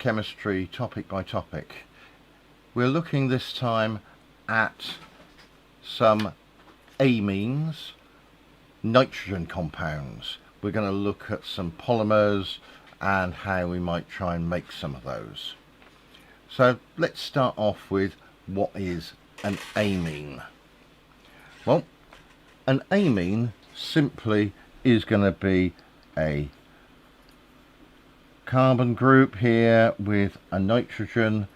chemistry topic by topic. We're looking this time at some amines, nitrogen compounds. We're going to look at some polymers and how we might try and make some of those. So let's start off with what is an amine. Well, an amine simply is going to be a carbon group here with a nitrogen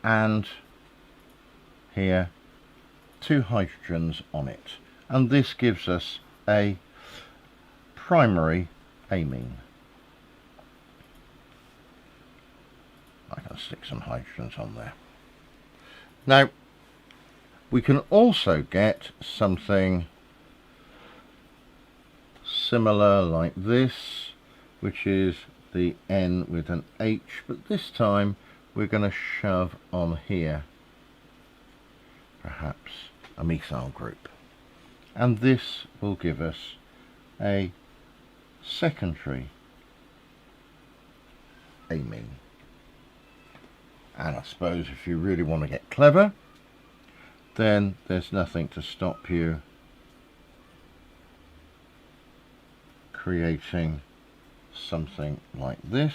and here two hydrogens on it, and this gives us a primary amine. I can stick some hydrogens on there. Now we can also get something similar like this, which is the N with an H, but this time we're going to shove on here perhaps a methyl group, and this will give us a secondary amine. And I suppose if you really want to get clever, then there's nothing to stop you creating something like this,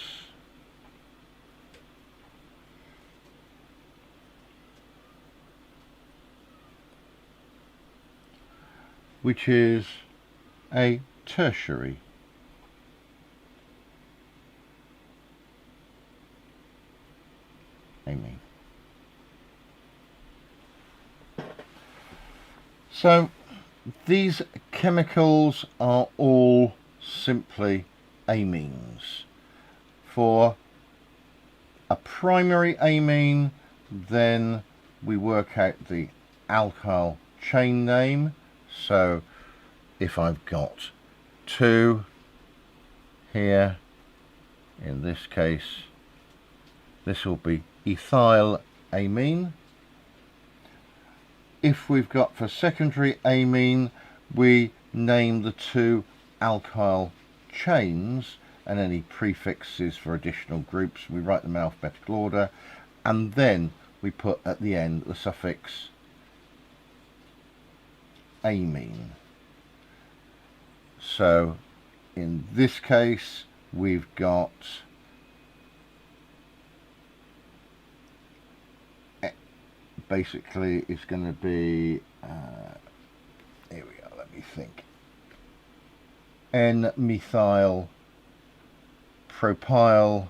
which is a tertiary amine. So these chemicals are all simply amines. For a primary amine, then we work out the alkyl chain name. So if I've got two here, in this case this will be ethyl amine. If we've got for secondary amine, we name the two alkyl chains, and any prefixes for additional groups we write them in alphabetical order, and then we put at the end the suffix amine. So in this case we've got basically it's going to be here we are, let me think, N-methyl propyl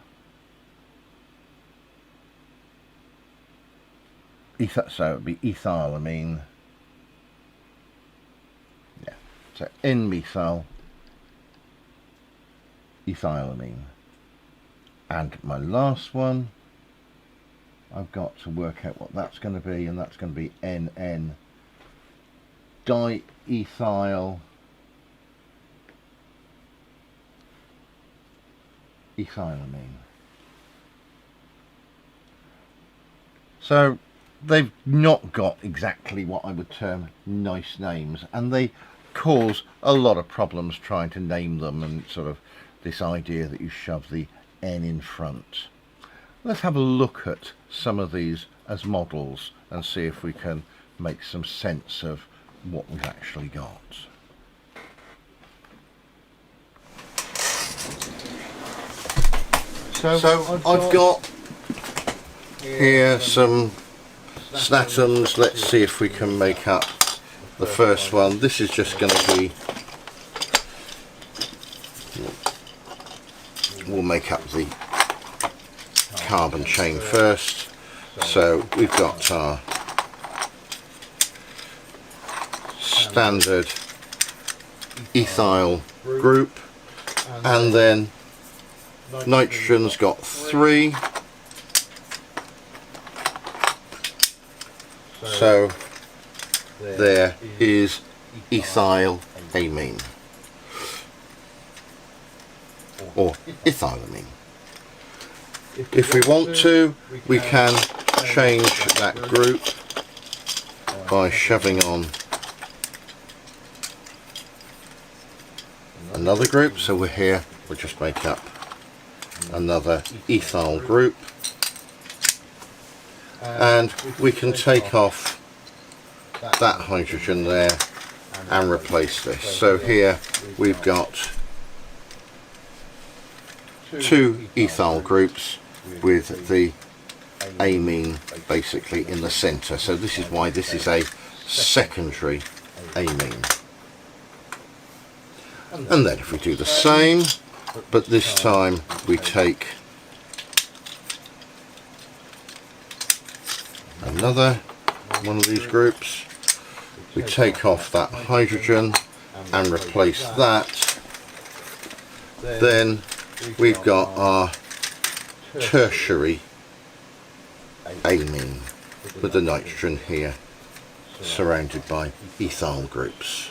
so it would be ethylamine. Yeah, so N-methyl ethylamine. And my last one, I've got to work out what that's going to be, and that's going to be NN diethyl ethylamine. So they've not got exactly what I would term nice names, and they cause a lot of problems trying to name them, and sort of this idea that you shove the N in front. Let's have a look at some of these as models and see if we can make some sense of what we've actually got. So I've got here some snatoms. Let's see if we can make up the first one. This is just going to be, we'll make up the carbon chain first. So we've got our standard ethyl group, and then nitrogen's got 3, so there is ethylamine or ethylamine. If we want to, we can change that group by shoving on another group. So we're here, we'll just make up another ethyl group, and we can take off that hydrogen there and replace this. So here we've got two ethyl groups with the amine basically in the centre. So this is why this is a secondary amine. And then if we do the same, but this time we take another one of these groups, we take off that hydrogen and replace that, then we've got our tertiary amine with the nitrogen here surrounded by ethyl groups.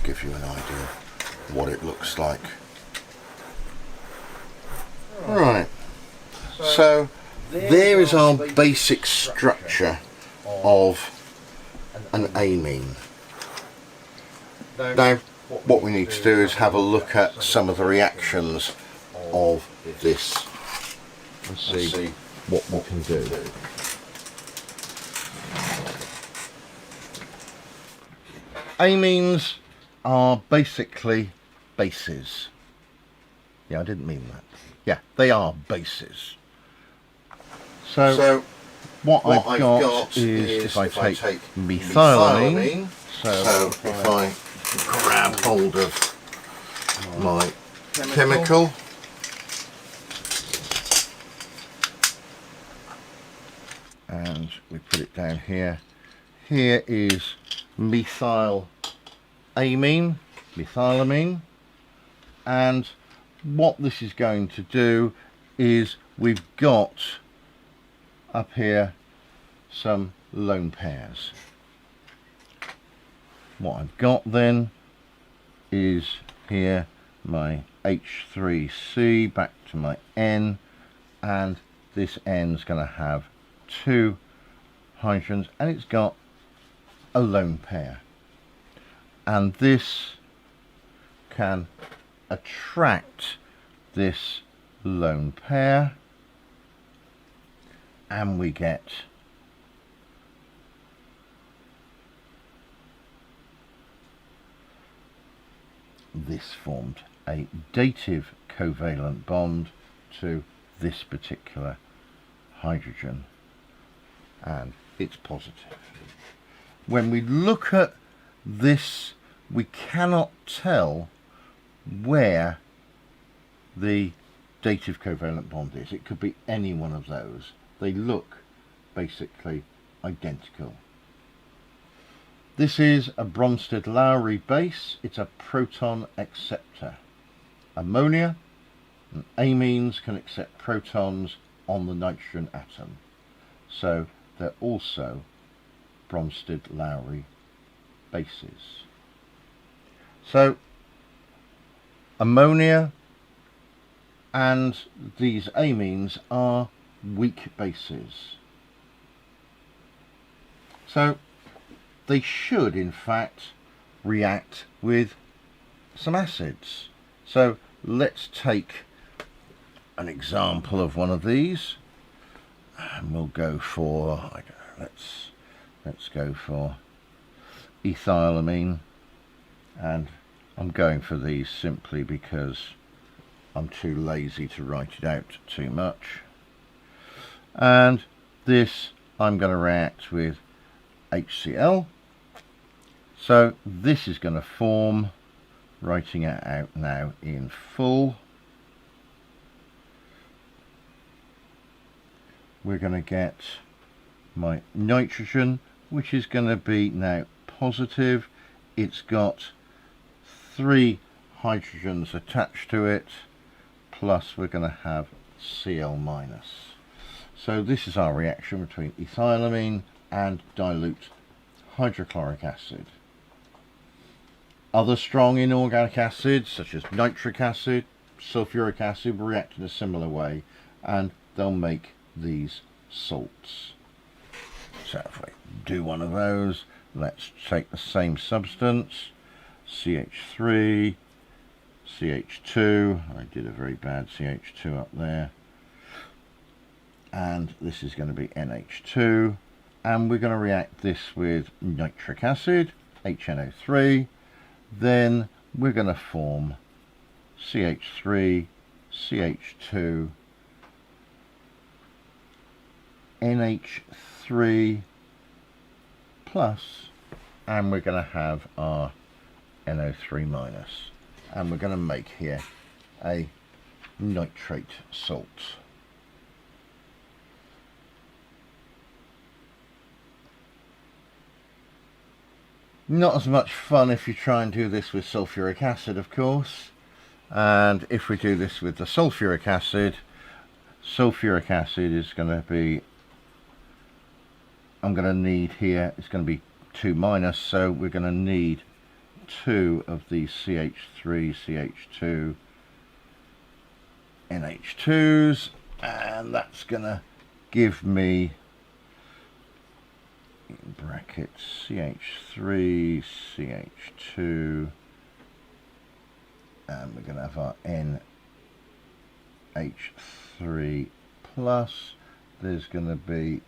Give you an idea of what it looks like. Right, so there is our basic structure of an amine. Now what we need to do is have a look at some of the reactions of this and see what we can do. Amines are basically bases. Yeah, I didn't mean that. Yeah, they are bases. So what I've got is if I take methylamine, so if I grab hold of my chemical, and we put it down here. Here is methylamine, and what this is going to do is we've got up here some lone pairs. What I've got then is here my H3C back to my N, and this N's going to have two hydrogens and it's got a lone pair, and this can attract this lone pair and we get this formed a dative covalent bond to this particular hydrogen, and it's positive. When we look at this, we cannot tell where the dative covalent bond is. It could be any one of those. They look basically identical. This is a Bronsted-Lowry base. It's a proton acceptor. Ammonia and amines can accept protons on the nitrogen atom, so they're also Bronsted-Lowry bases. So ammonia and these amines are weak bases, so they should in fact react with some acids. So let's take an example of one of these, and we'll go for, I don't know, let's go for ethylamine, and I'm going for these simply because I'm too lazy to write it out too much. And this I'm going to react with HCl, so this is going to form, writing it out now in full, we're going to get my nitrogen, which is going to be now positive. It's got 3 hydrogens attached to it, plus we're going to have Cl minus. So this is our reaction between ethylamine and dilute hydrochloric acid. Other strong inorganic acids such as nitric acid, sulfuric acid will react in a similar way, and they'll make these salts. So if we do one of those, let's take the same substance, CH3, CH2. I did a very bad CH2 up there. And this is going to be NH2. And we're going to react this with nitric acid, HNO3. Then we're going to form CH3, CH2, NH3 plus, and we're going to have our NO3 minus, and we're going to make here a nitrate salt. Not as much fun if you try and do this with sulfuric acid, of course. And if we do this with the sulfuric acid is going to be, I'm going to need here, it's going to be 2 minus, so we're going to need 2 of these CH3, CH2, NH2s, and that's going to give me, in brackets, CH3, CH2, and we're going to have our NH3 plus. There's going to be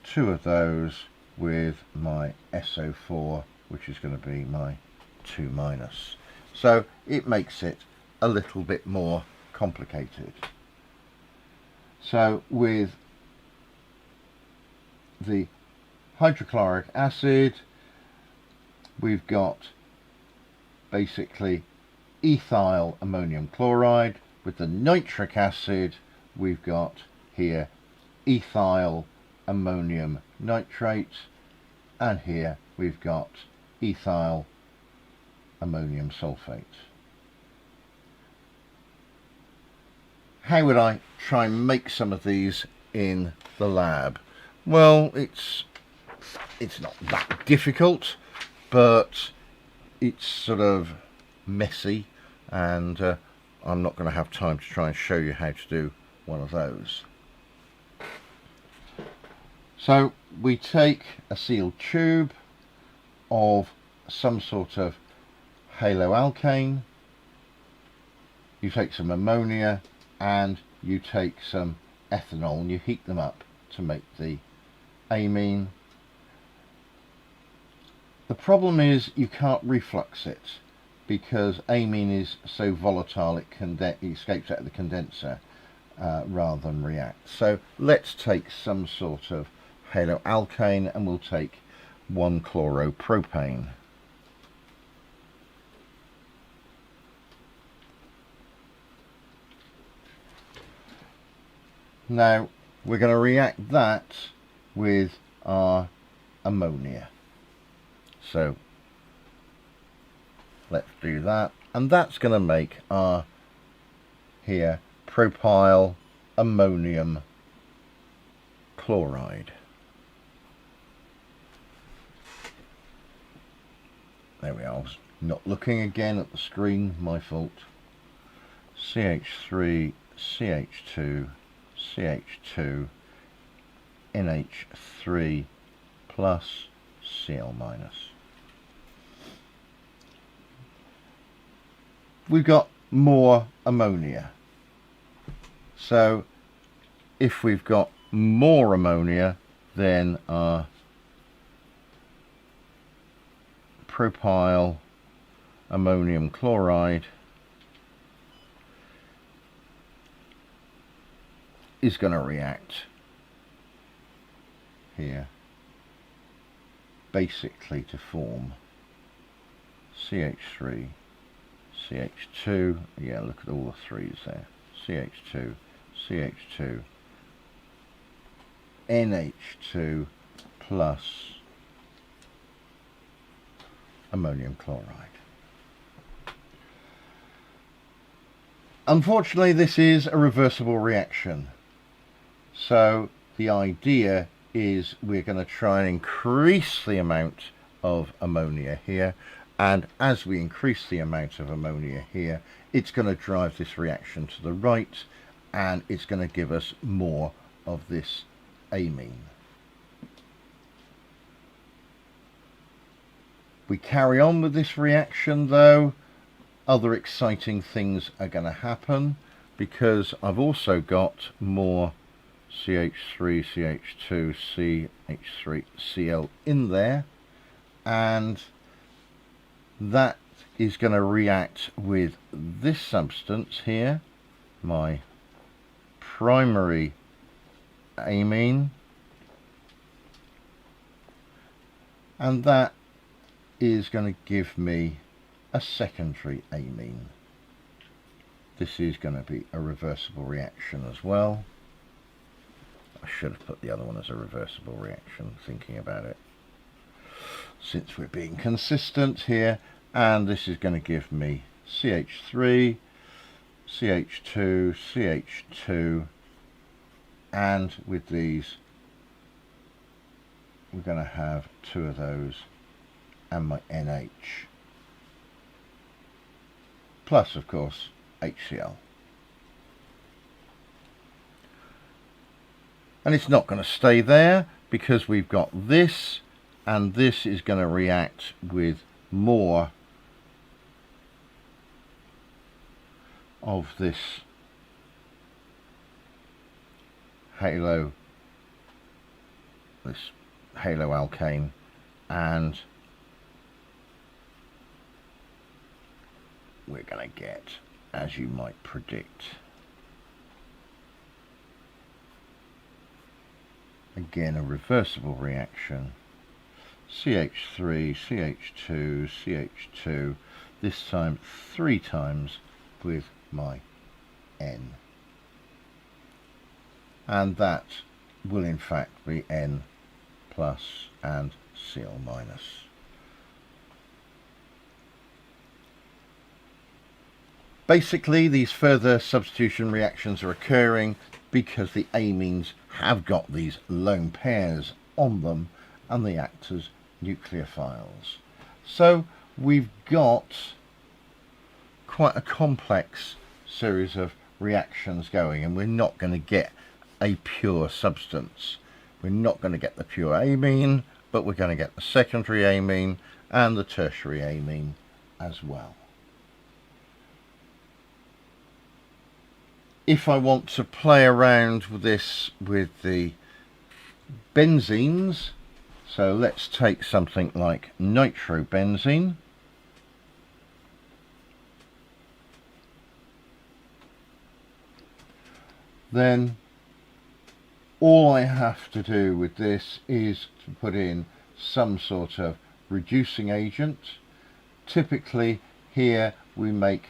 2 of those with my SO4, which is going to be my 2 minus. So it makes it a little bit more complicated. So with the hydrochloric acid, we've got basically ethyl ammonium chloride. With the nitric acid, we've got here ethyl ammonium nitrate, and here we've got ethyl ammonium sulfate. How would I try and make some of these in the lab? Well, it's not that difficult, but it's sort of messy, and I'm not going to have time to try and show you how to do one of those. So we take a sealed tube of some sort of haloalkane, you take some ammonia, and you take some ethanol, and you heat them up to make the amine. The problem is you can't reflux it, because amine is so volatile it escapes out of the condenser rather than react. So let's take some sort of haloalkane, and we'll take 1-chloropropane. Now we're going to react that with our ammonia. So let's do that, and that's going to make our here propyl ammonium chloride. There we are. I was not looking again at the screen, my fault. CH3, CH2, CH2, NH3 plus Cl minus. We've got more ammonia. So if we've got more ammonia, then our propyl ammonium chloride is going to react here basically to form CH3, CH2, yeah, look at all the threes there, CH2, CH2, NH2 plus ammonium chloride. Unfortunately, this is a reversible reaction, so the idea is we're going to try and increase the amount of ammonia here, and as we increase the amount of ammonia here, it's going to drive this reaction to the right, and it's going to give us more of this amine. We carry on with this reaction though other exciting things are going to happen, because I've also got more CH3, CH2, CH3, Cl in there, and that is going to react with this substance here, my primary amine, and that is going to give me a secondary amine. This is going to be a reversible reaction as well. I should have put the other one as a reversible reaction, thinking about it, since we're being consistent here. And this is going to give me CH3, CH2, CH2, and with these we're going to have two of those and my NH, plus of course HCl. And it's not going to stay there, because we've got this, and this is going to react with more of this halo alkane, and we're going to get, as you might predict, again a reversible reaction, CH3, CH2, CH2, this time 3 times with my N, and that will in fact be N plus and Cl minus. Basically, these further substitution reactions are occurring because the amines have got these lone pairs on them, and they act as nucleophiles. So we've got quite a complex series of reactions going, and we're not going to get a pure substance. We're not going to get the pure amine, but we're going to get the secondary amine and the tertiary amine as well. If I want to play around with this with the benzenes, so let's take something like nitrobenzene. Then all I have to do with this is to put in some sort of reducing agent. Typically here we make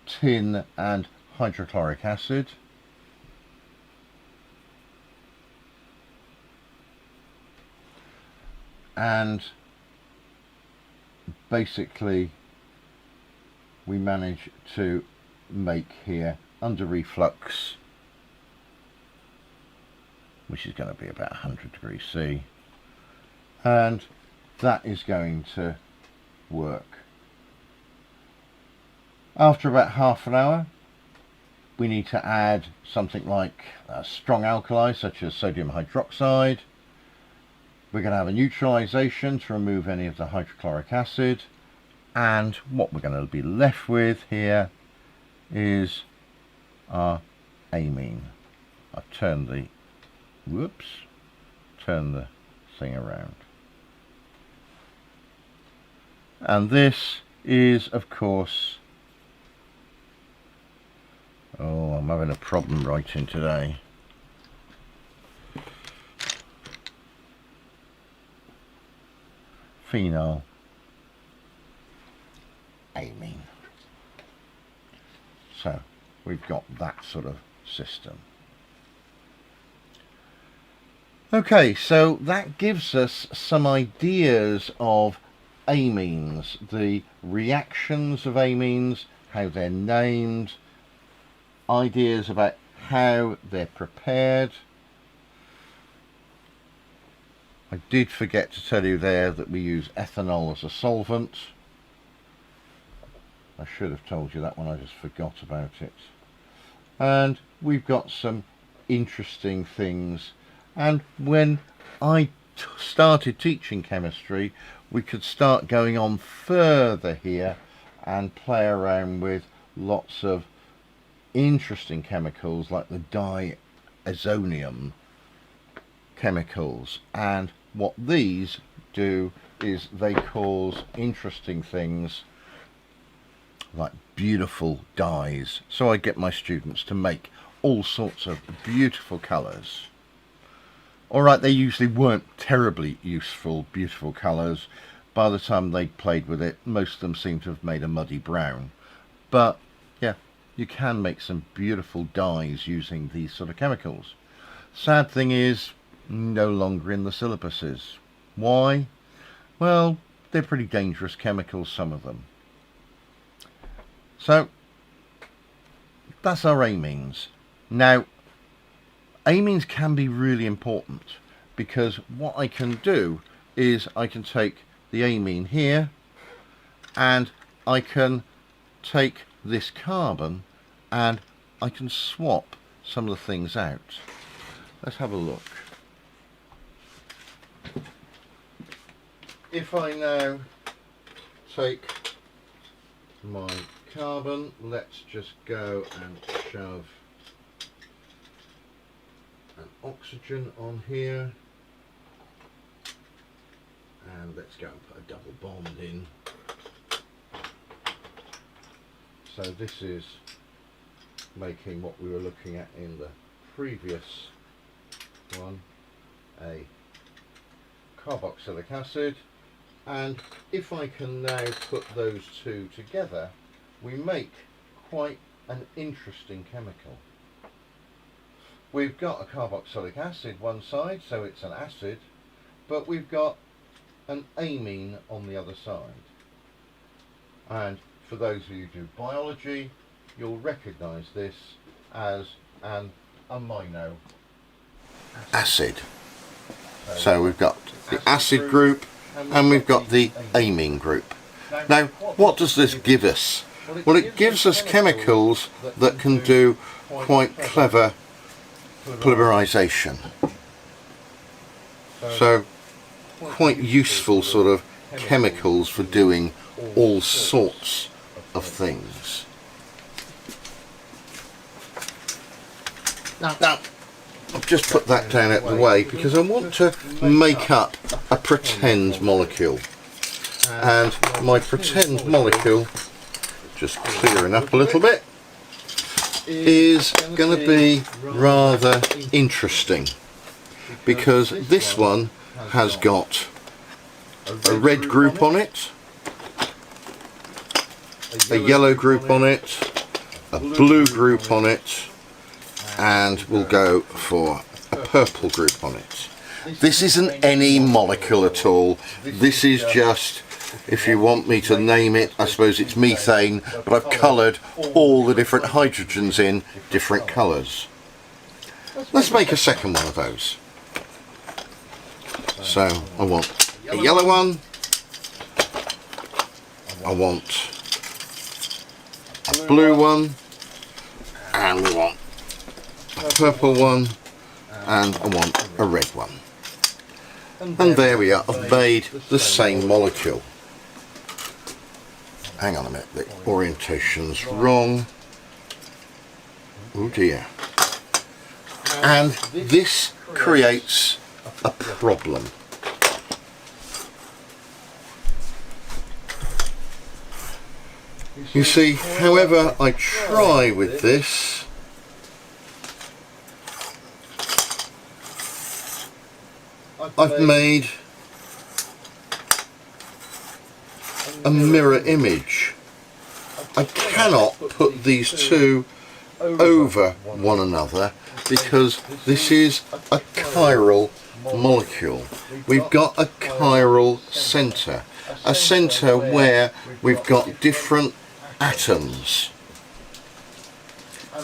tin and hydrochloric acid. And basically we manage to make here under reflux, which is going to be about 100 degrees C, and that is going to work. After about half an hour we need to add something like a strong alkali such as sodium hydroxide. We're going to have a neutralization to remove any of the hydrochloric acid, and what we're going to be left with here is our amine. I've turned the thing around, and this is of course, oh, I'm having a problem writing today. Phenyl amine. So we've got that sort of system. Okay, so that gives us some ideas of amines, the reactions of amines, how they're named, ideas about how they're prepared. I did forget to tell you there that we use ethanol as a solvent. I should have told you that one, I just forgot about it. And we've got some interesting things, and when I started teaching chemistry we could start going on further here and play around with lots of interesting chemicals like the Diazonium Chemicals, and what these do is they cause interesting things like beautiful dyes. So I get my students to make all sorts of beautiful colours. Alright, they usually weren't terribly useful, beautiful colours. By the time they'd played with it, most of them seemed to have made a muddy brown. But yeah, you can make some beautiful dyes using these sort of chemicals. Sad thing is, no longer in the syllabuses. Why? Well, they're pretty dangerous chemicals, some of them. So that's our amines. Now, amines can be really important, because what I can do is I can take the amine here and I can take this carbon and I can swap some of the things out. Let's have a look. If I now take my carbon, let's just go and shove an oxygen on here, and let's go and put a double bond in. So this is making what we were looking at in the previous one, a carboxylic acid, and if I can now put those two together, we make quite an interesting chemical. We've got a carboxylic acid one side, so it's an acid, but we've got an amine on the other side. And for those of you who do biology, you'll recognise this as an amino acid. So we've got the acid group and we've got the amine group. Now, what does this give us? Well, it gives us chemicals that can do quite clever polymerization. So, quite useful sort of chemicals for doing all sorts of things. Now, I've just put that down out of the way because I want to make up a pretend molecule. And my pretend molecule, just clearing up a little bit, is going to be rather interesting, because this one has got a red group on it, a yellow group on it, a blue group on it, and we'll go for a purple group on it. This isn't any molecule at all. This is just, if you want me to name it, I suppose it's methane, but I've coloured all the different hydrogens in different colours. Let's make a second one of those. So I want a yellow one, I want a blue one, and we want a purple one, and I want a red one. And there we are, I've made the same molecule. Hang on a minute, the orientation's wrong. Oh dear. And this creates a problem. You see, however I try with this, I've made a mirror image. I cannot put these two over one another because this is a chiral molecule. We've got a chiral centre, a centre where we've got different atoms,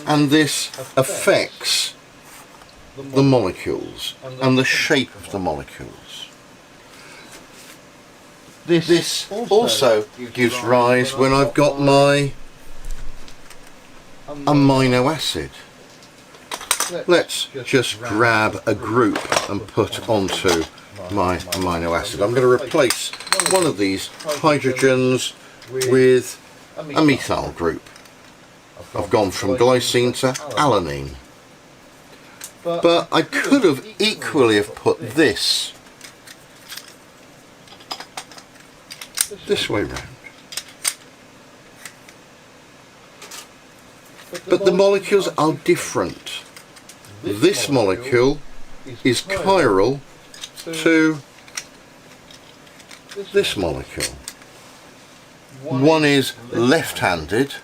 and this affects the molecules and the shape of the molecules. This also gives rise when I've got my amino acid. Let's just grab a group and put onto my amino acid. I'm going to replace one of these hydrogens with a methyl group. I've gone from glycine to alanine. But I could have equally have put this way round. But the molecules are different. This molecule is chiral to this molecule. One is left-handed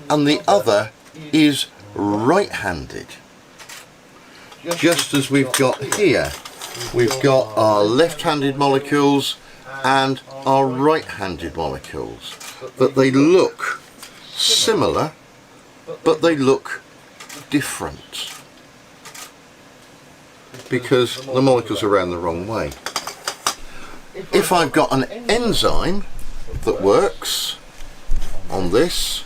and the other is right-handed. Just as we've got here, we've got our left-handed molecules and our right-handed molecules. But they look similar, but they look different because the molecules are around the wrong way. If I've got an enzyme that works on this,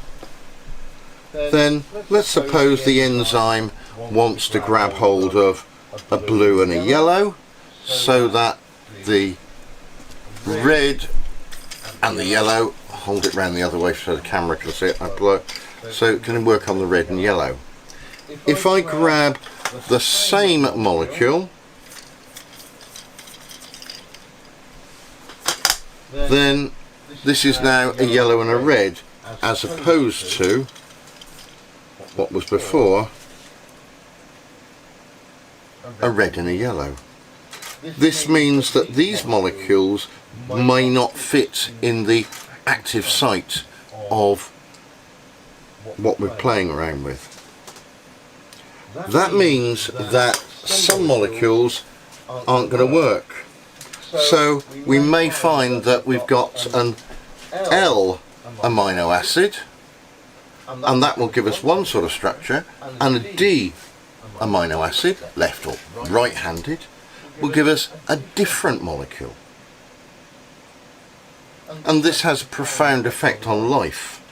then let's suppose the enzyme wants to grab hold of a blue and a yellow so that the red and the yellow, hold it round the other way so the camera can see it, so it can work on the red and yellow. If I grab the same molecule, then this is now a yellow and a red, as opposed to what was before a red and a yellow. This means that these molecules may not fit in the active site of what we're playing around with. That means that some molecules aren't going to work. So we may find that we've got an L amino acid, and that will give us one sort of structure, and a D amino acid, left or right-handed, will give us a different molecule. And this has a profound effect on life.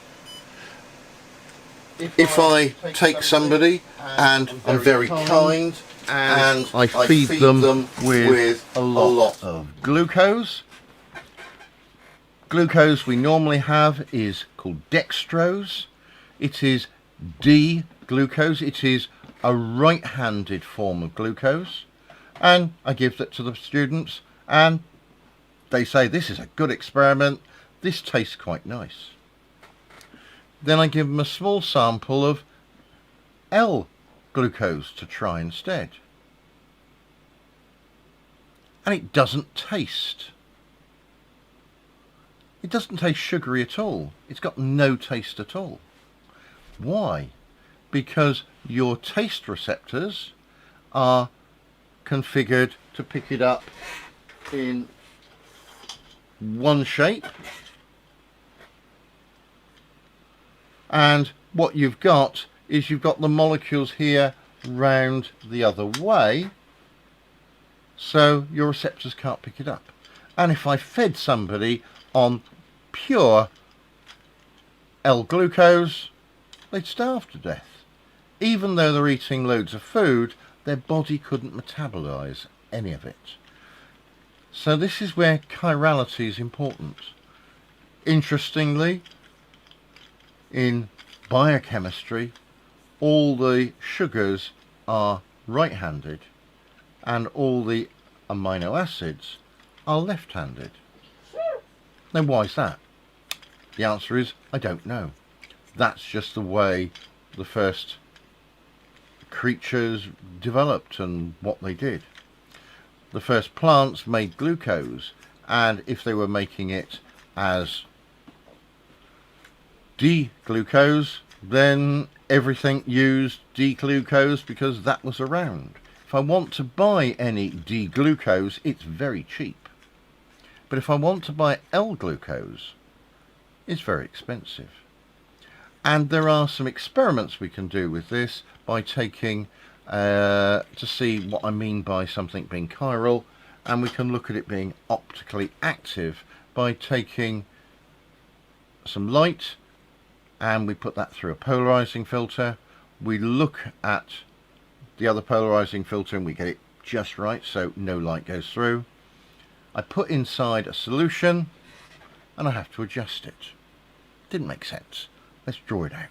If I take somebody and I'm very kind and I feed them with a lot of glucose. Glucose we normally have is called dextrose. It is D-glucose. It is a right-handed form of glucose. And I give that to the students and they say this is a good experiment. This tastes quite nice. Then I give them a small sample of L-glucose to try instead. And it doesn't taste. It doesn't taste sugary at all. It's got no taste at all. Why? Because your taste receptors are configured to pick it up in one shape, and what you've got is you've got the molecules here round the other way, so your receptors can't pick it up. And if I fed somebody on pure L-glucose, they'd starve to death. Even though they're eating loads of food, their body couldn't metabolize any of it. So this is where chirality is important. Interestingly, in biochemistry, all the sugars are right-handed and all the amino acids are left-handed. Now why is that? The answer is I don't know. That's just the way the first creatures developed and what they did. The first plants made glucose, and if they were making it as D-glucose, then everything used D-glucose because that was around. If I want to buy any D-glucose, it's very cheap. But if I want to buy L-glucose, it's very expensive. And there are some experiments we can do with this by taking, to see what I mean by something being chiral, and we can look at it being optically active by taking some light and we put that through a polarizing filter. We look at the other polarizing filter and we get it just right so no light goes through. I put inside a solution and I have to adjust it. Didn't make sense. Let's draw it out.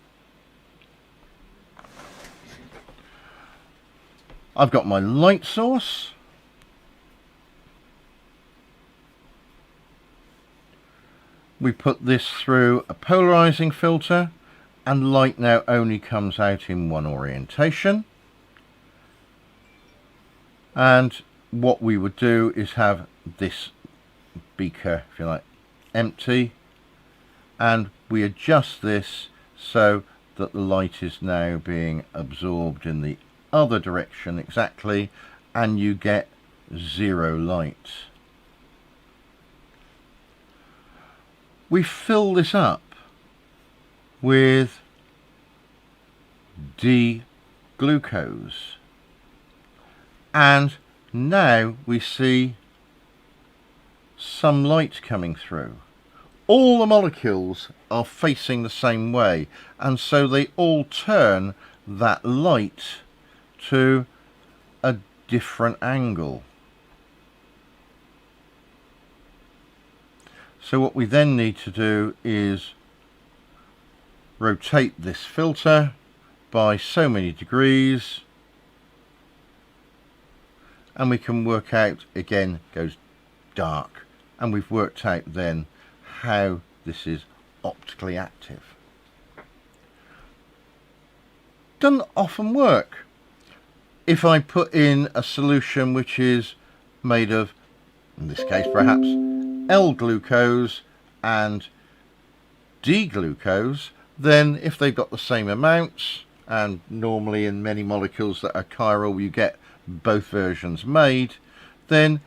I've got my light source. We put this through a polarizing filter, and light now only comes out in one orientation. And what we would do is have this beaker, if you like, empty, and we adjust this so that the light is now being absorbed in the other direction exactly, and you get zero light. We fill this up with D-glucose, and now we see some light coming through. All the molecules are facing the same way, and so they all turn that light to a different angle. So what we then need to do is rotate this filter by so many degrees, and we can work out, again, goes dark, and we've worked out then how this is optically active. Doesn't often work. If I put in a solution which is made of, in this case perhaps, L-glucose and D-glucose, then if they've got the same amounts, and normally in many molecules that are chiral you get both versions made, then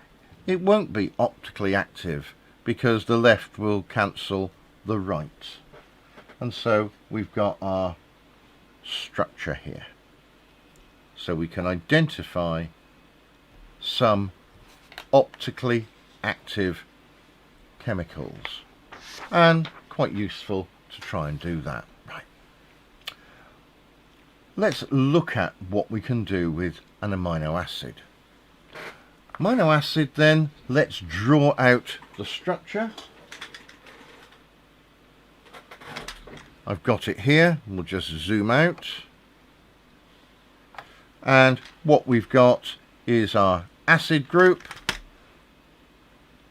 it won't be optically active because the left will cancel the right. And so we've got our structure here. So we can identify some optically active chemicals, and quite useful to try and do that. Right. Let's look at what we can do with an amino acid. Amino acid, then, let's draw out the structure. I've got it here. We'll just zoom out. And what we've got is our acid group,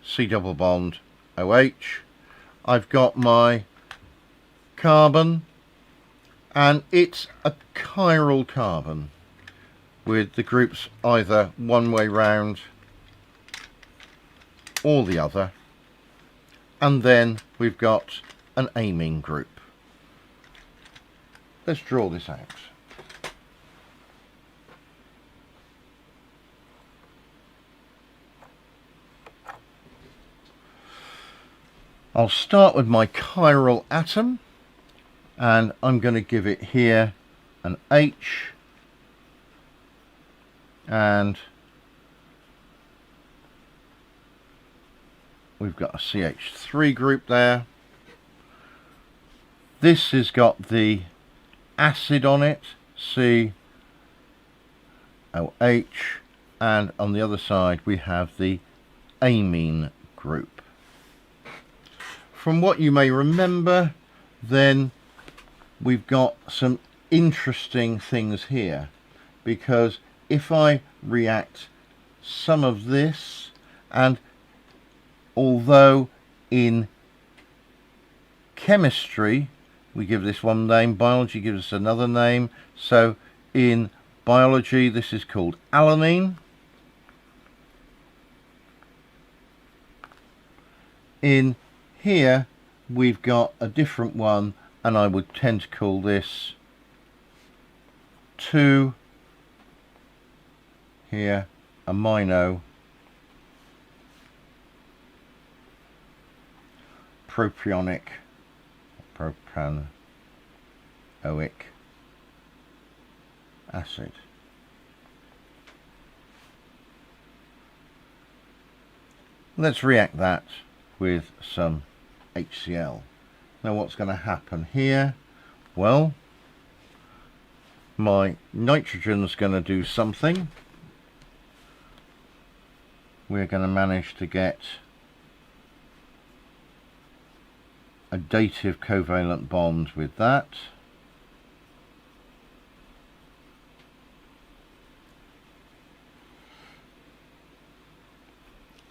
C double bond OH. I've got my carbon, and it's a chiral carbon with the groups either one way round or the other, and then we've got an amine group. Let's draw this out. I'll start with my chiral atom, and I'm going to give it here an H, and we've got a CH3 group there. This has got the acid on it, COH, and on the other side we have the amine group. From what you may remember, then we've got some interesting things here, because if I react some of this, and although in chemistry we give this one name, biology gives us another name, so in biology this is called alanine. In here we've got a different one, and I would tend to call this 2 here amino propionic propanoic acid. Let's react that with some HCl. Now what's going to happen here? Well, my nitrogen's going to do something. We're going to manage to get a dative covalent bond with that.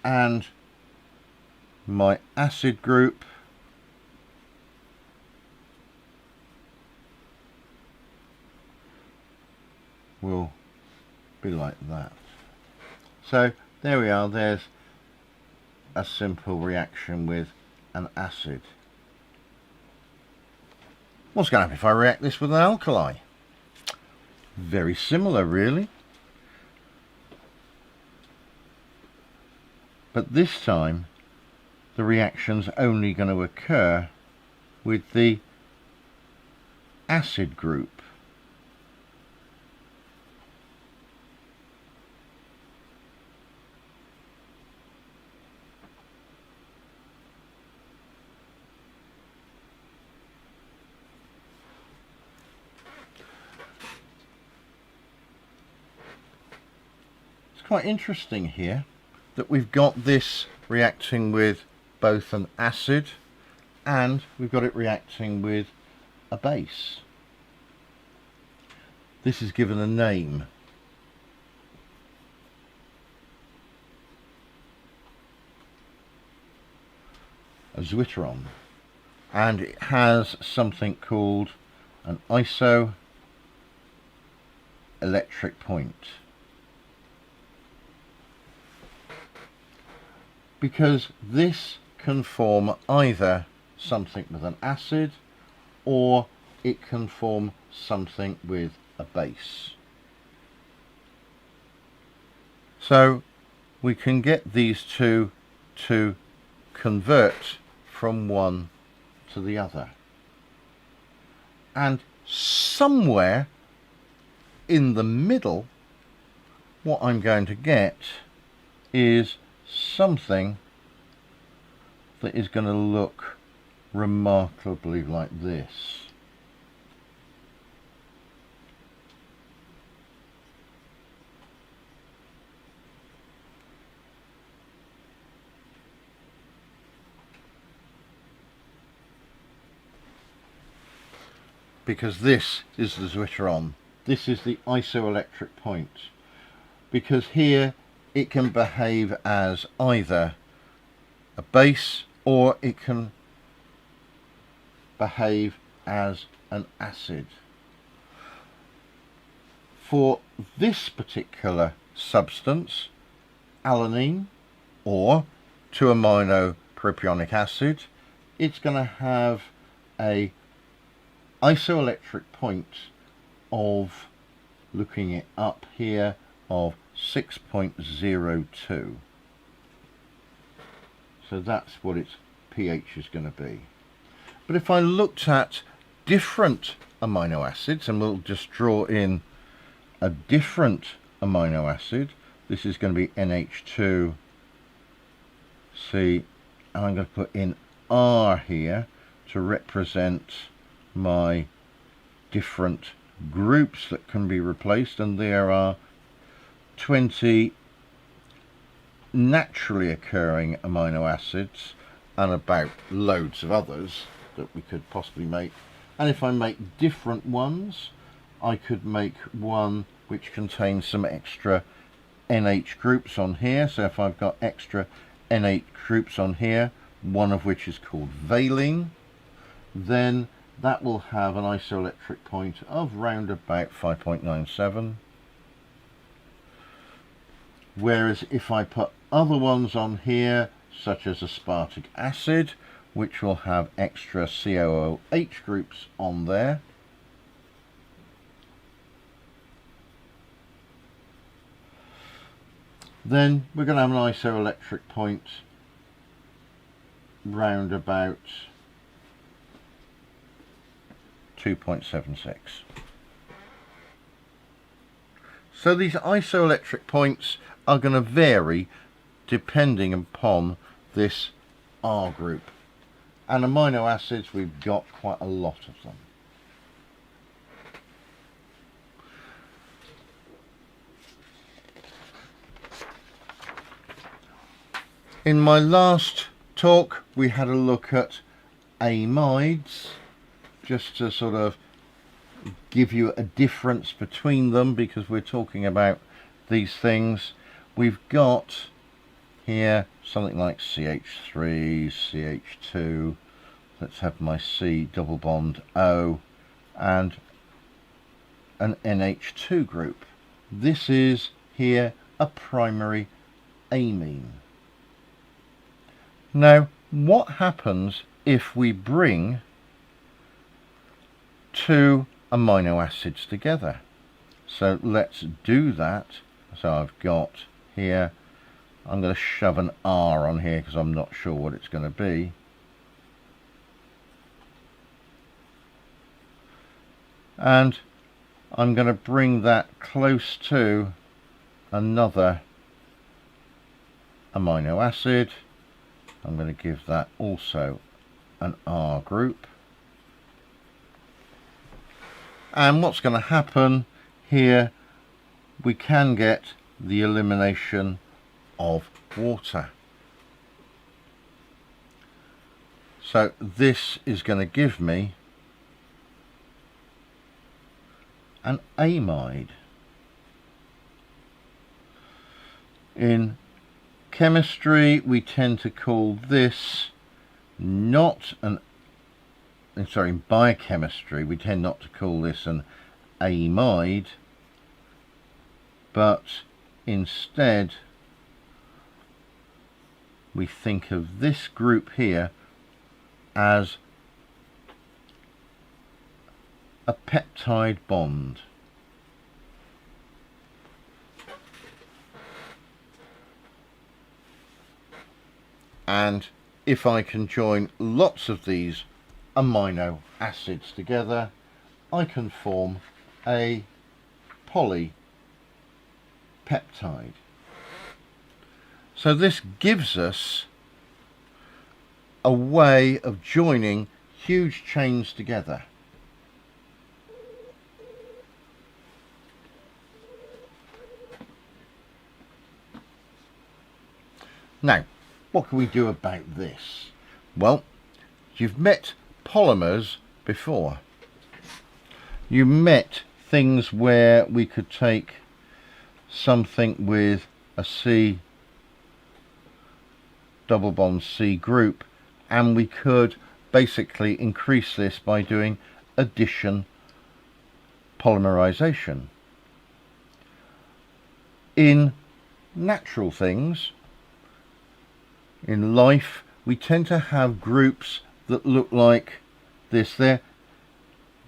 And my acid group will be like that. So there we are, there's a simple reaction with an acid. What's going to happen if I react this with an alkali? Very similar really. But this time the reaction's only going to occur with the acid group. It's quite interesting here that we've got this reacting with both an acid and we've got it reacting with a base. This is given a name. A zwitteron, and it has something called an isoelectric point. Because this can form either something with an acid or it can form something with a base. So we can get these two to convert from one to the other. And somewhere in the middle, what I'm going to get is something that is going to look remarkably like this. Because this is the zwitteron. This is the isoelectric point. Because here it can behave as either a base or it can behave as an acid. For this particular substance, alanine or 2-amino propionic acid, it's going to have a isoelectric point of, looking it up here, of 6.02. So that's what its pH is going to be. But if I looked at different amino acids, and we'll just draw in a different amino acid, this is going to be NH2C, and I'm going to put in R here to represent my different groups that can be replaced, and there are 20 naturally occurring amino acids and about loads of others that we could possibly make. And if I make different ones, I could make one which contains some extra NH groups on here. So if I've got extra NH groups on here, one of which is called valine, then that will have an isoelectric point of round about 5.97. Whereas if I put other ones on here, such as aspartic acid, which will have extra COOH groups on there, then we're going to have an isoelectric point round about 2.76. So these isoelectric points are going to vary depending upon this R group. And amino acids, we've got quite a lot of them. In my last talk, we had a look at amides, just to sort of give you a difference between them, because we're talking about these things. We've got here something like CH3, CH2. Let's have my C double bond O and an NH2 group. This is here a primary amine. Now, what happens if we bring two amino acids together? So let's do that. So I've got here, I'm going to shove an R on here because I'm not sure what it's going to be. And I'm going to bring that close to another amino acid. I'm going to give that also an R group. And what's going to happen here, we can get the elimination of water. So this is going to give me an amide. In chemistry, we tend to call this not an, sorry, in biochemistry, we tend not to call this an amide, but instead we think of this group here as a peptide bond. And if I can join lots of these amino acids together, I can form a polypeptide. So this gives us a way of joining huge chains together. Now, what can we do about this? Well, you've met polymers before. You met things where we could take something with a C double bond C group, and we could basically increase this by doing addition polymerization. In natural things, in life, we tend to have groups that look like this. They're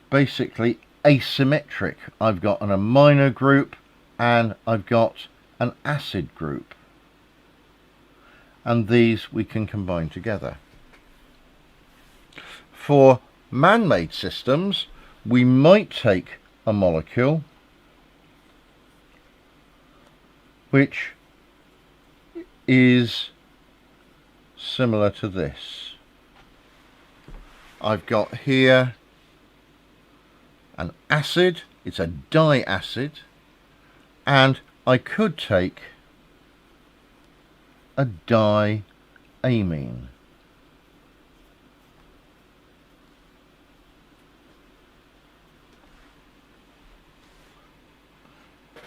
basically asymmetric. I've got an amino group and I've got an acid group, and these we can combine together. For man-made systems, we might take a molecule which is similar to this. I've got here an acid, it's a diacid, and I could take a diamine.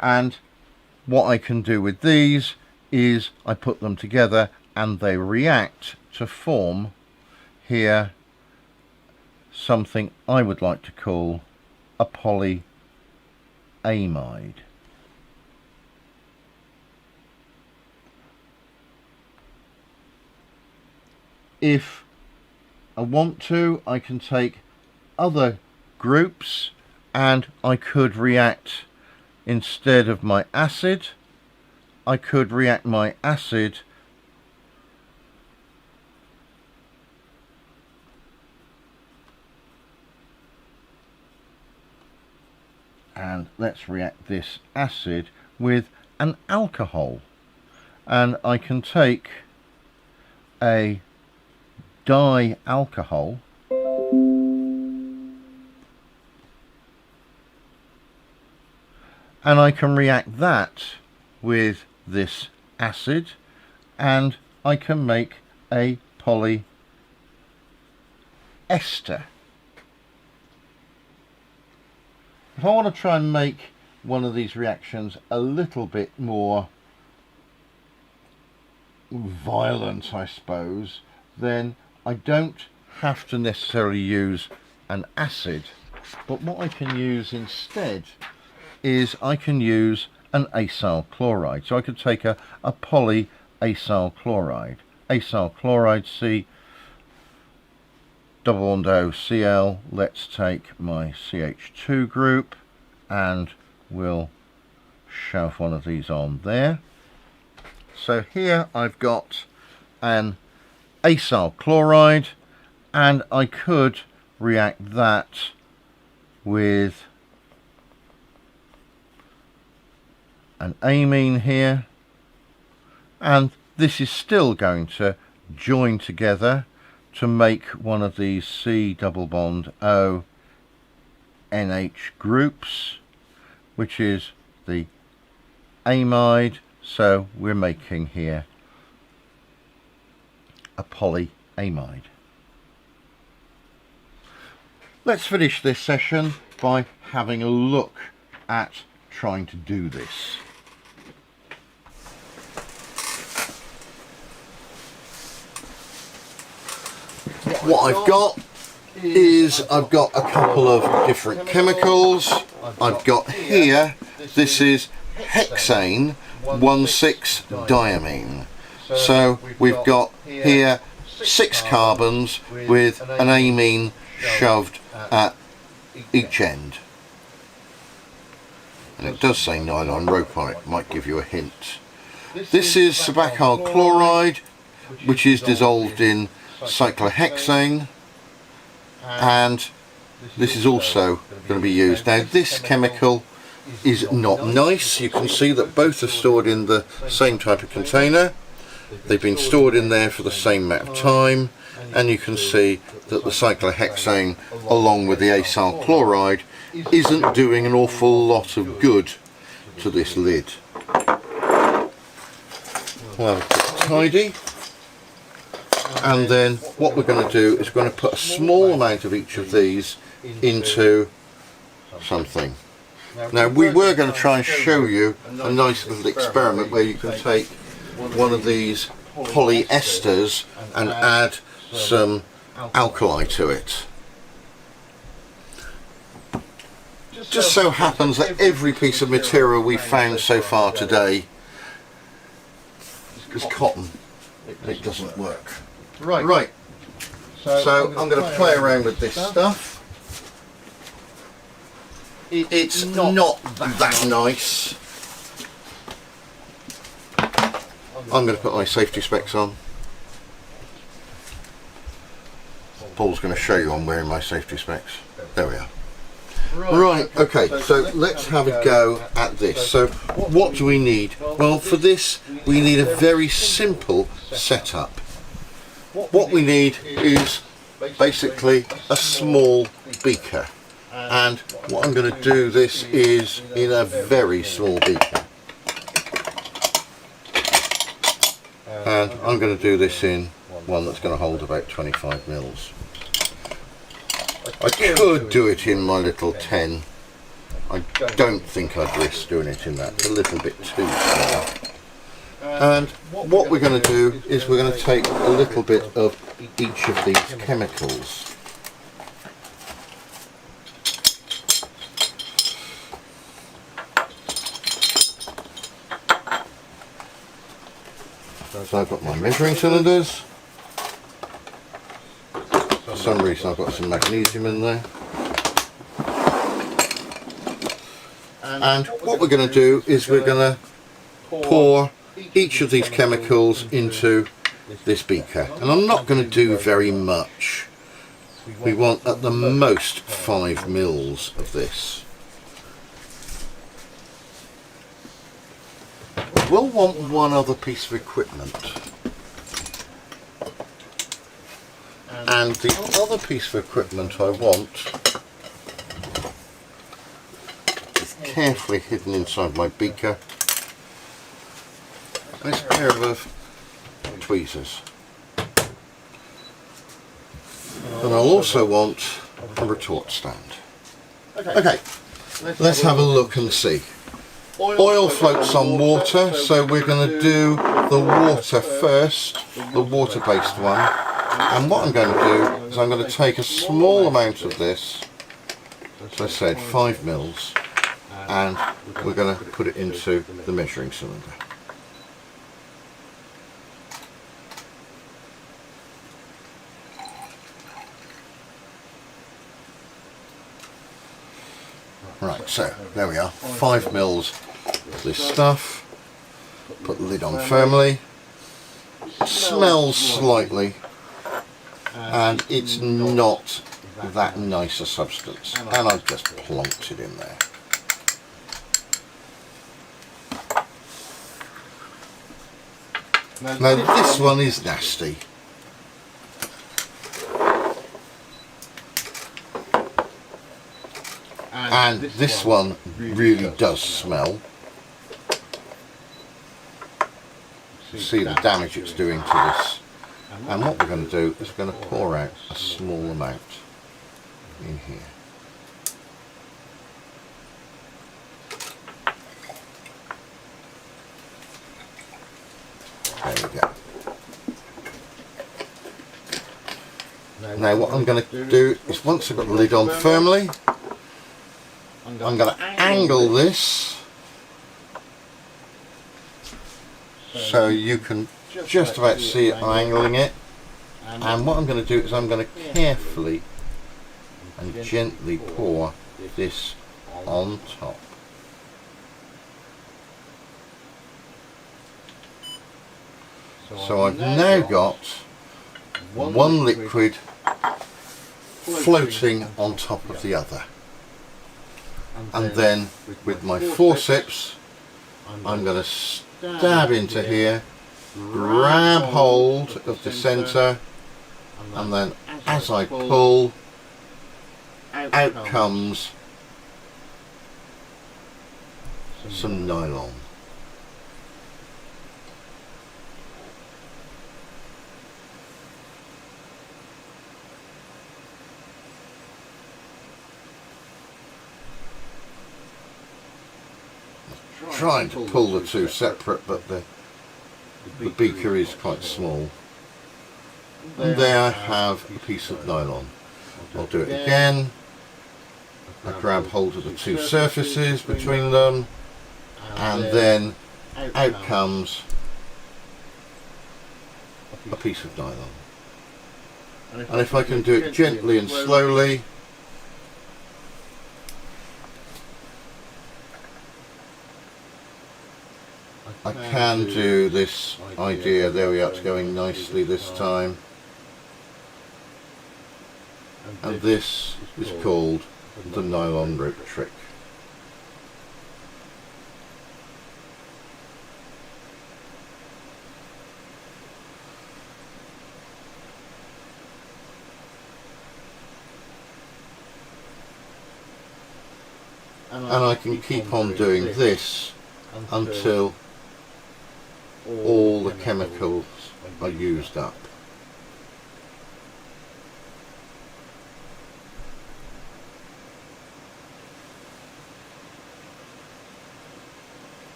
And what I can do with these is I put them together and they react to form here something I would like to call a polyamide. If I want to, I can take other groups and I could react, instead of my acid, I could react my acid and let's react this acid with an alcohol, and I can take a dialcohol and I can react that with this acid and I can make a polyamide. ester. If I want to try and make one of these reactions a little bit more violent, I suppose, then I don't have to necessarily use an acid, but what I can use instead is I can use an acyl chloride. So I could take a polyacyl chloride, acyl chloride, C double bond O Cl. Let's take my CH2 group and we'll shove one of these on there. So here I've got an acyl chloride, and I could react that with an amine here, and this is still going to join together to make one of these C double bond O NH groups, which is the amide. So we're making here a polyamide. Let's finish this session by having a look at trying to do this. What I've got is I've got a couple of different chemicals. I've got here, this is hexane 1,6-diamine. So we've got here 6 carbons with an amine shoved at each end. And it does say nylon rope on it, might give you a hint. This is subacyl chloride, which is dissolved in cyclohexane, and this is also going to be used. Now this chemical is not nice. You can see that both are stored in the same type of container. They've been stored in there for the same amount of time, and you can see that the cyclohexane along with the acyl chloride isn't doing an awful lot of good to this lid. Well, tidy. And then what we're going to do is we're going to put a small amount of each of these into something. Now we were going to try and show you a nice little experiment where you can take one of these polyesters and add some alkali to it. Just so happens that every piece of material we've found so far today is cotton. It doesn't work. Right. So I'm going to play around with this stuff. It's not that nice. I'm going to put my safety specs on. Paul's going to show you I'm wearing my safety specs. There we are. Right, okay, so let's have a go at this. So what do we need? Well, for this we need a very simple setup. What we need is basically a small beaker, and what I'm going to do this is in a very small beaker, and I'm going to do this in one that's going to hold about 25 mils. I could do it in my little 10. I don't think I'd risk doing it in that. It's a little bit too small. And what we're going to do is we're going to take a little bit of each of these chemicals. So I've got my measuring cylinders. For some reason I've got some magnesium in there. And what we're going to do is we're going to pour each of these chemicals into this beaker, and I'm not going to do very much. We want at the most 5 mils of this. We'll want one other piece of equipment, and the other piece of equipment I want is carefully hidden inside my beaker. This pair of tweezers. And I'll also want a retort stand. Okay, let's have a look and see. Oil floats on water, so we're going to do the water first, the water-based one. And what I'm going to do is I'm going to take a small amount of this, as I said, 5 mils, and we're going to put it into the measuring cylinder. Right, so there we are, 5 mils of this stuff. Put the lid on firmly. Smells slightly, and it's not that nice a substance, and I've just plonked it in there. Now this one is nasty. And this one really does smell. See the damage it's doing to this. And what we're going to do is we're going to pour out a small amount in here. There we go. Now what I'm going to do is, once I've got the lid on firmly, I'm going to angle this so you can just about see it angling it. And what I'm going to do is I'm going to carefully and gently pour this on top. So I've now got one liquid floating on top of the other. And then with my forceps I'm going to stab into here, grab hold of the centre, and then as I pull, out comes some nylon. Trying to pull the two separate, but the beaker is quite small. And there I have a piece of nylon. I'll do it again. I grab hold of the two surfaces between them, and then out comes a piece of nylon. And if I can do it gently and slowly, I can do this idea. There we are, it's going nicely this time. And this is called the nylon rope trick. And I can keep on doing this until all the chemicals are used up.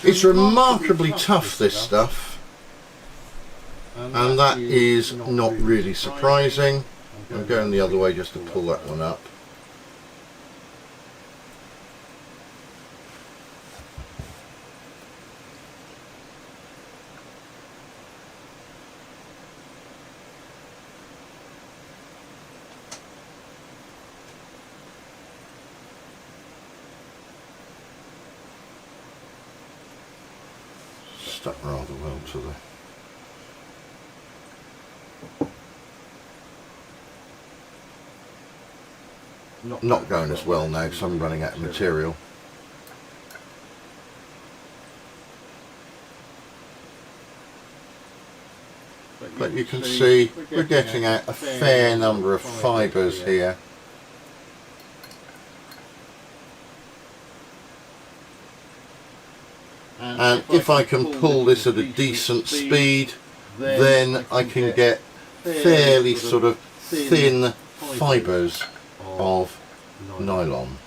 It's remarkably tough, this stuff, and that is not really surprising. I'm going the other way just to pull that one up. Stuck rather well to the... Not going as well now because I'm running out of material. But you can see we're getting out a fair number of fibres here. and if I can pull this at a decent speed, then I can get fairly sort of thin fibres of nylon.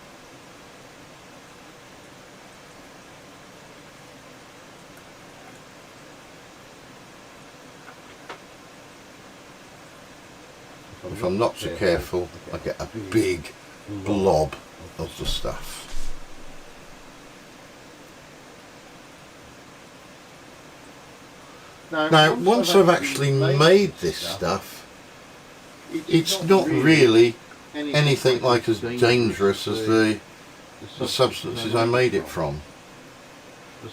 If I'm not so careful, I get a big blob of the stuff. Now, once I've actually made this stuff, it's not really anything like as dangerous as the substances I made it from.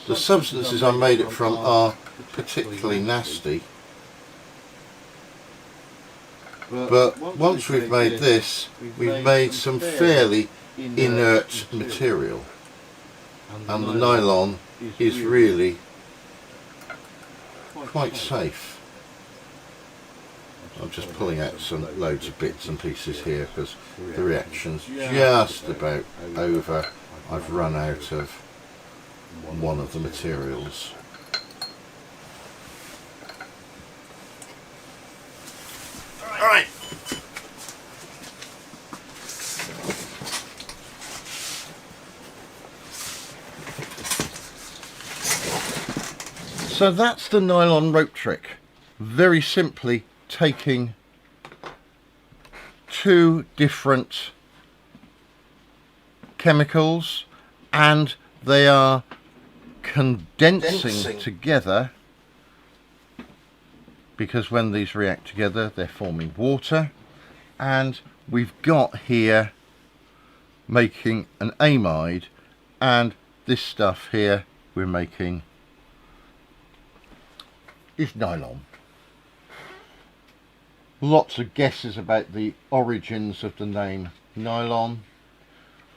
The substances I made it from are particularly nasty, but once we've made this, we've made some fairly inert material, and the nylon is really quite safe. I'm just pulling out some loads of bits and pieces here because the reaction's just about over. I've run out of one of the materials. Alright. So that's the nylon rope trick. Very simply taking two different chemicals and they are condensing together, because when these react together they're forming water, and we've got here making an amide, and this stuff here we're making is nylon. Lots of guesses about the origins of the name nylon.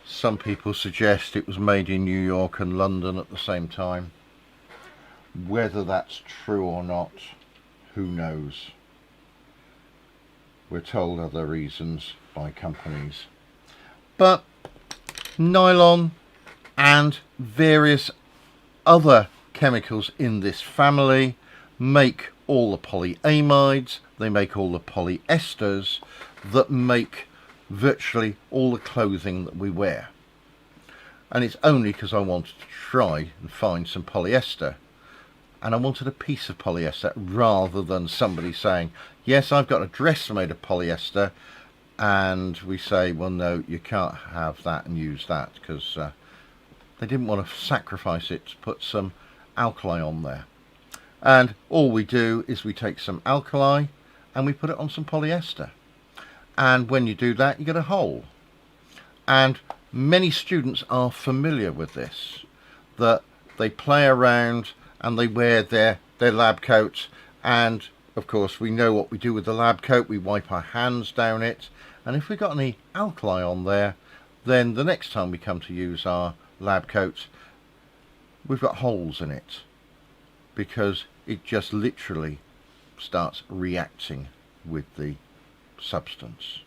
Some people suggest it was made in New York and London at the same time. Whether that's true or not, who knows? We're told other reasons by companies. But nylon and various other chemicals in this family make all the polyamides, they make all the polyesters that make virtually all the clothing that we wear. And it's only because I wanted to try and find some polyester, and I wanted a piece of polyester rather than somebody saying, yes, I've got a dress made of polyester, and we say, well no, you can't have that and use that, because they didn't want to sacrifice it to put some alkali on there. And all we do is we take some alkali and we put it on some polyester, and when you do that you get a hole. And many students are familiar with this, that they play around and they wear their lab coat, and of course we know what we do with the lab coat, we wipe our hands down it, and if we've got any alkali on there, then the next time we come to use our lab coat we've got holes in it, because it just literally starts reacting with the substance.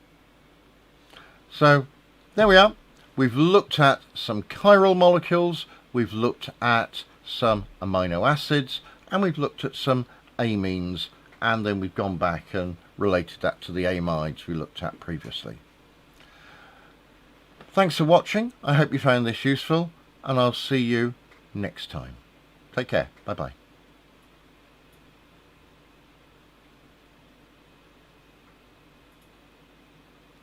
So there we are. We've looked at some chiral molecules, we've looked at some amino acids, and we've looked at some amines, and then we've gone back and related that to the amides we looked at previously. Thanks for watching. I hope you found this useful, and I'll see you next time. Take care. Bye bye.